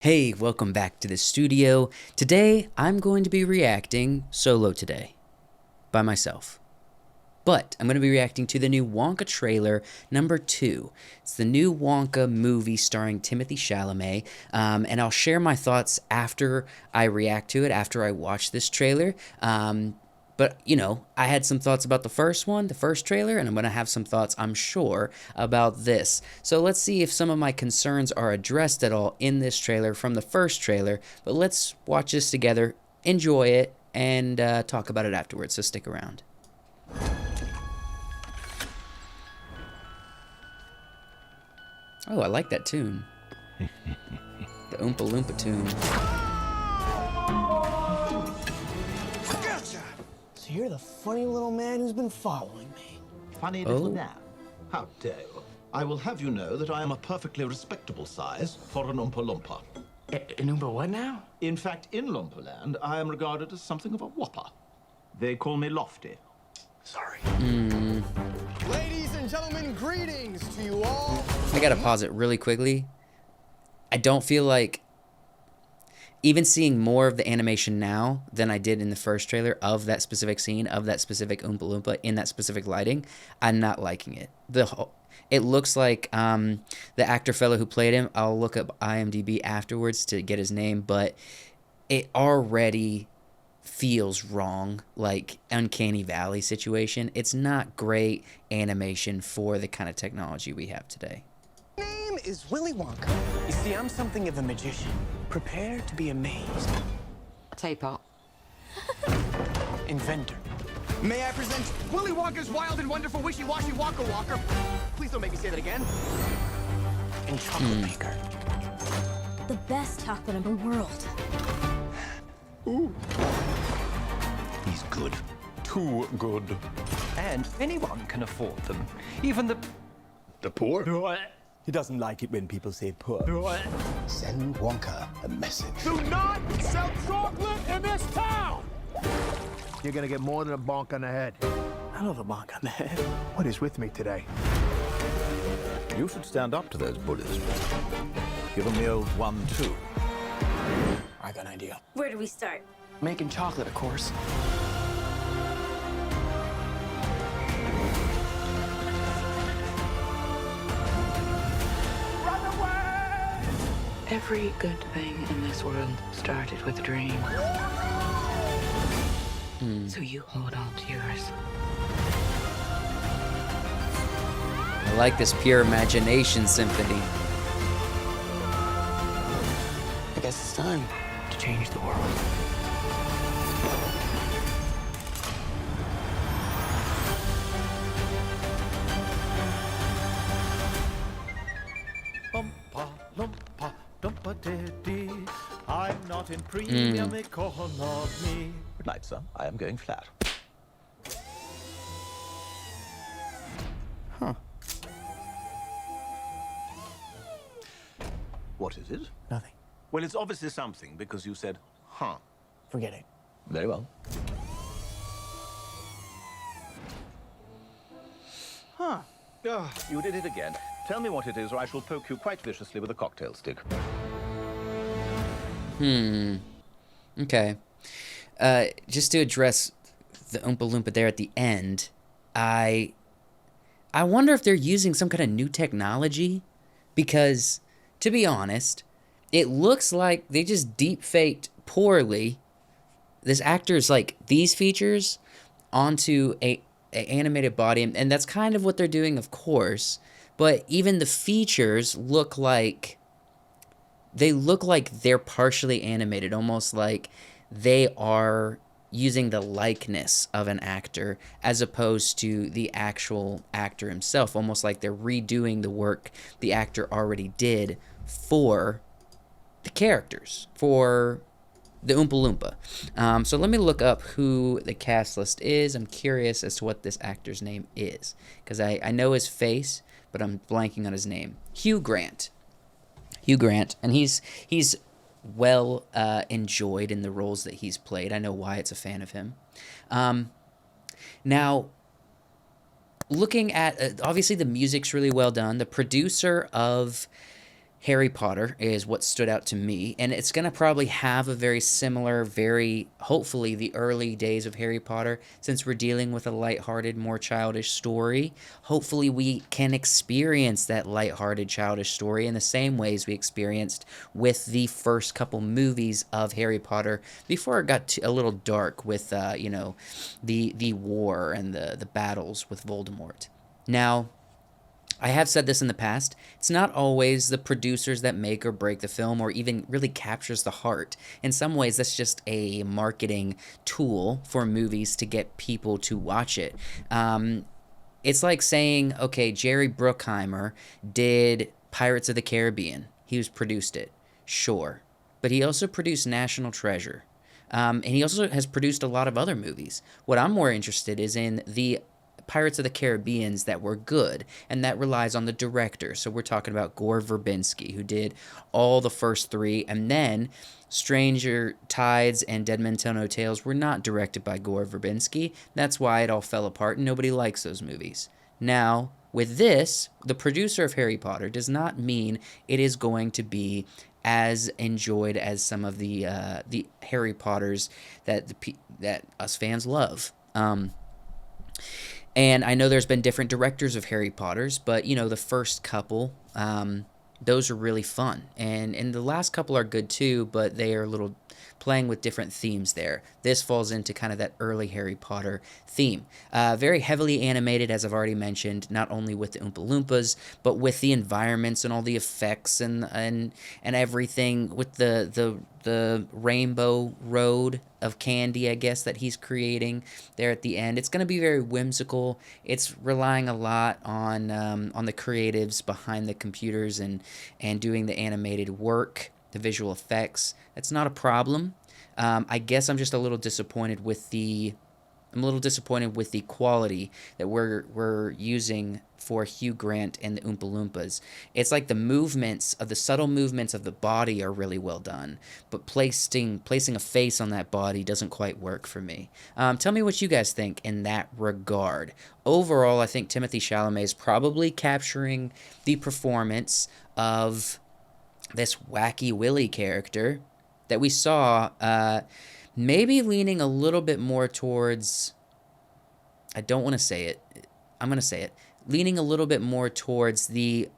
Hey, welcome back to the studio. Today, I'm going to be reacting solo today, by myself. But I'm going to be reacting to the new Wonka trailer, number 2. It's the new Wonka movie starring Timothy Chalamet, and I'll share my thoughts after I react to it, after I watch this trailer. But, I had some thoughts about the first trailer, and I'm going to have some thoughts, I'm sure, about this. So let's see if some of my concerns are addressed at all in this trailer from the first trailer. But let's watch this together, enjoy it, and talk about it afterwards, so stick around. Oh, I like that tune. The Oompa Loompa tune. So you're the funny little man who's been following me. Funny little man? How dare you? I will have you know that I am a perfectly respectable size for an Oompa Loompa. An Oompa what now? In fact, in Loompa Land, I am regarded as something of a whopper. They call me Lofty. Sorry. Ladies and gentlemen, greetings to you all. I gotta pause it really quickly. I don't feel like even seeing more of the animation now than I did in the first trailer of that specific scene, of that specific Oompa Loompa in that specific lighting, I'm not liking it. It looks like the actor fellow who played him, I'll look up IMDb afterwards to get his name, but it already feels wrong, like Uncanny Valley situation. It's not great animation for the kind of technology we have today. My name is Willy Wonka. You see, I'm something of a magician. Prepare to be amazed. Teapot. Inventor. May I present Willy Wonka's wild and wonderful wishy-washy Wonka Walker? Please don't make me say that again. And chocolate maker. The best chocolate in the world. Ooh. He's good. Too good. And anyone can afford them. Even The poor? He doesn't like it when people say poor. Send Wonka a message. Do not sell chocolate in this town! You're gonna get more than a bonk on the head. I love a bonk on the head. What is with me today? You should stand up to those bullies. Give them the old 1-2. I got an idea. Where do we start? Making chocolate, of course. Every good thing in this world started with a dream. So you hold on to yours. I like this pure imagination symphony. I guess it's time to change the world. Oompa Loompa Doompa Diddy. I'm not in premium economy. Good night, sir. I am going flat. Huh. What is it? Nothing. Well, it's obviously something because you said, huh. Forget it. Very well. Huh. Oh, you did it again. Tell me what it is, or I shall poke you quite viciously with a cocktail stick. Okay. Just to address the Oompa Loompa there at the end, I wonder if they're using some kind of new technology, because, to be honest, it looks like they just deep-faked poorly this actor's, like, these features onto a animated body, and that's kind of what they're doing, of course, but even the features look like they're partially animated, almost like they are using the likeness of an actor as opposed to the actual actor himself, almost like they're redoing the work the actor already did for the characters, for the Oompa Loompa. So let me look up who the cast list is. I'm curious as to what this actor's name is, because I know his face, but I'm blanking on his name. Hugh Grant, and he's well enjoyed in the roles that he's played. I know Wyatt's a fan of him. Now, looking at, obviously the music's really well done. The producer of Harry Potter is what stood out to me, and it's going to probably have a very similar, hopefully the early days of Harry Potter, since we're dealing with a lighthearted, more childish story. Hopefully we can experience that lighthearted, childish story in the same ways we experienced with the first couple movies of Harry Potter before it got a little dark with, the war and the battles with Voldemort. Now, I have said this in the past, it's not always the producers that make or break the film or even really captures the heart. In some ways, that's just a marketing tool for movies to get people to watch it. It's like saying, okay, Jerry Bruckheimer did Pirates of the Caribbean. He produced it, sure. But he also produced National Treasure. And he also has produced a lot of other movies. What I'm more interested is in the Pirates of the Caribbeans that were good, and that relies on the director. So we're talking about Gore Verbinski, who did all the first three, and then Stranger Tides and Dead Men Tell No Tales were not directed by Gore Verbinski. That's why it all fell apart, and nobody likes those movies. Now, with this, the producer of Harry Potter does not mean it is going to be as enjoyed as some of the Harry Potters that us fans love. And I know there's been different directors of Harry Potters, but, the first couple, those are really fun. And the last couple are good too, but they are a little playing with different themes there. This falls into kind of that early Harry Potter theme. Very heavily animated, as I've already mentioned, not only with the Oompa Loompas, but with the environments and all the effects and everything with the rainbow road of candy, I guess, that he's creating there at the end. It's going to be very whimsical. It's relying a lot on the creatives behind the computers and doing the animated work, the visual effects. That's not a problem. I guess I'm just a little disappointed with the quality that we're using for Hugh Grant and the Oompa Loompas. It's like the subtle movements of the body are really well done, but placing a face on that body doesn't quite work for me. Tell me what you guys think in that regard. Overall, I think Timothée Chalamet is probably capturing the performance of this wacky Willy character that we saw, maybe leaning a little bit more towards, I don't want to say it, I'm going to say it, leaning a little bit more towards the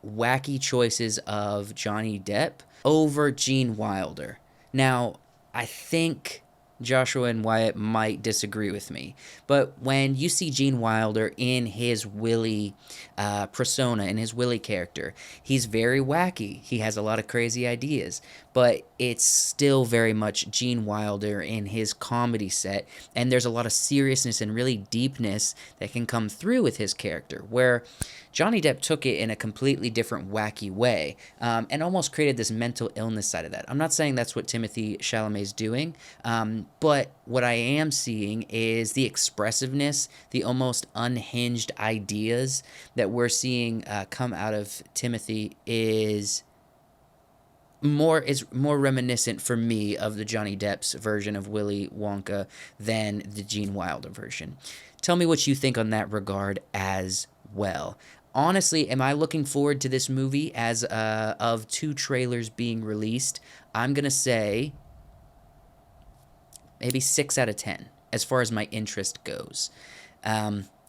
wacky choices of Johnny Depp over Gene Wilder. Now, I think Joshua and Wyatt might disagree with me, but when you see Gene Wilder in his Willy persona, in his Willy character, he's very wacky. He has a lot of crazy ideas, but it's still very much Gene Wilder in his comedy set, and there's a lot of seriousness and really deepness that can come through with his character, where Johnny Depp took it in a completely different wacky way, and almost created this mental illness side of that. I'm not saying that's what Timothée Chalamet's doing, but what I am seeing is the expressiveness, the almost unhinged ideas that we're seeing come out of Timothy is more reminiscent for me of the Johnny Depp's version of Willy Wonka than the Gene Wilder version. Tell me what you think on that regard as well. Honestly, am I looking forward to this movie as of 2 trailers being released? I'm going to say maybe 6 out of 10 as far as my interest goes.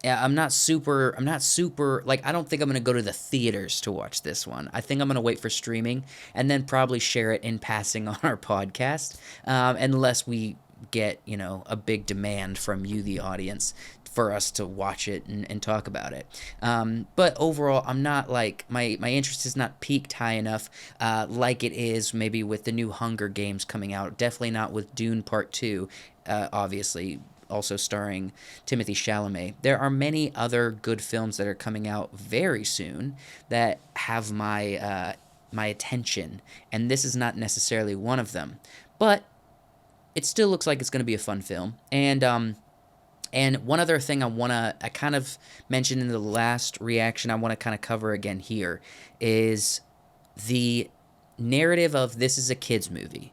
Yeah, I'm not super, like, I don't think I'm going to go to the theaters to watch this one. I think I'm going to wait for streaming and then probably share it in passing on our podcast, unless we get, a big demand from you, the audience, for us to watch it and talk about it. But overall, I'm not like, my interest is not peaked high enough like it is maybe with the new Hunger Games coming out. Definitely not with Dune Part 2, obviously, also starring Timothée Chalamet. There are many other good films that are coming out very soon that have my attention, and this is not necessarily one of them. But it still looks like it's going to be a fun film. And one other thing I kind of mentioned in the last reaction I want to kind of cover again here is the narrative of this is a kid's movie.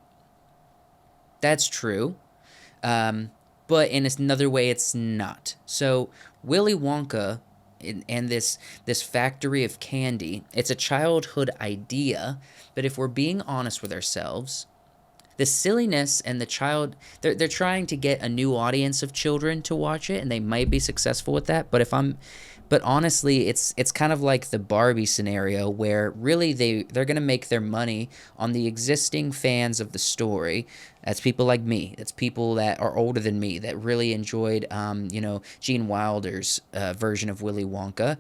That's true. But in another way, it's not. So Willy Wonka and this factory of candy. It's a childhood idea, but if we're being honest with ourselves, the silliness and the child, they're trying to get a new audience of children to watch it, and they might be successful with that. But honestly, it's kind of like the Barbie scenario where really they're gonna make their money on the existing fans of the story. That's people like me. That's people that are older than me that really enjoyed, Gene Wilder's version of Willy Wonka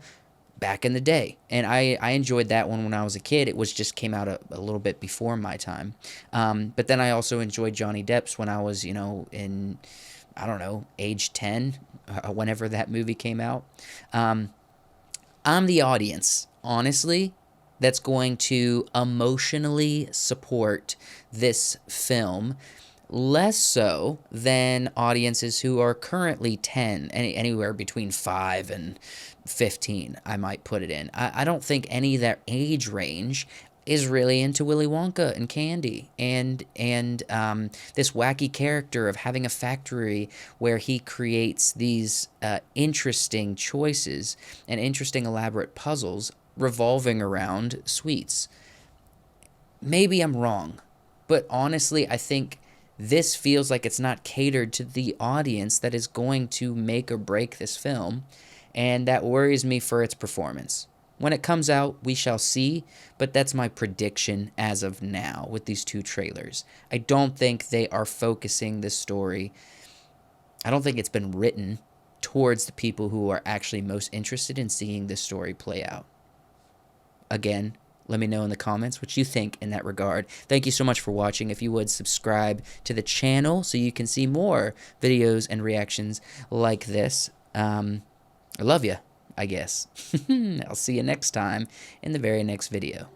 back in the day. And I enjoyed that one when I was a kid. It was just came out a little bit before my time. But then I also enjoyed Johnny Depp's when I was, in, I don't know, age 10, whenever that movie came out. I'm the audience, honestly, that's going to emotionally support this film, less so than audiences who are currently 10, anywhere between 5 and 15, I might put it in. I don't think any of that age range is really into Willy Wonka and candy and this wacky character of having a factory where he creates these interesting choices and interesting elaborate puzzles revolving around sweets. Maybe I'm wrong, but honestly, I think this feels like it's not catered to the audience that is going to make or break this film, and that worries me for its performance. When it comes out, we shall see, but that's my prediction as of now with these two trailers. I don't think they are focusing this story. I don't think it's been written towards the people who are actually most interested in seeing this story play out. Again, let me know in the comments what you think in that regard. Thank you so much for watching. If you would, subscribe to the channel so you can see more videos and reactions like this. I love you, I guess. I'll see you next time in the very next video.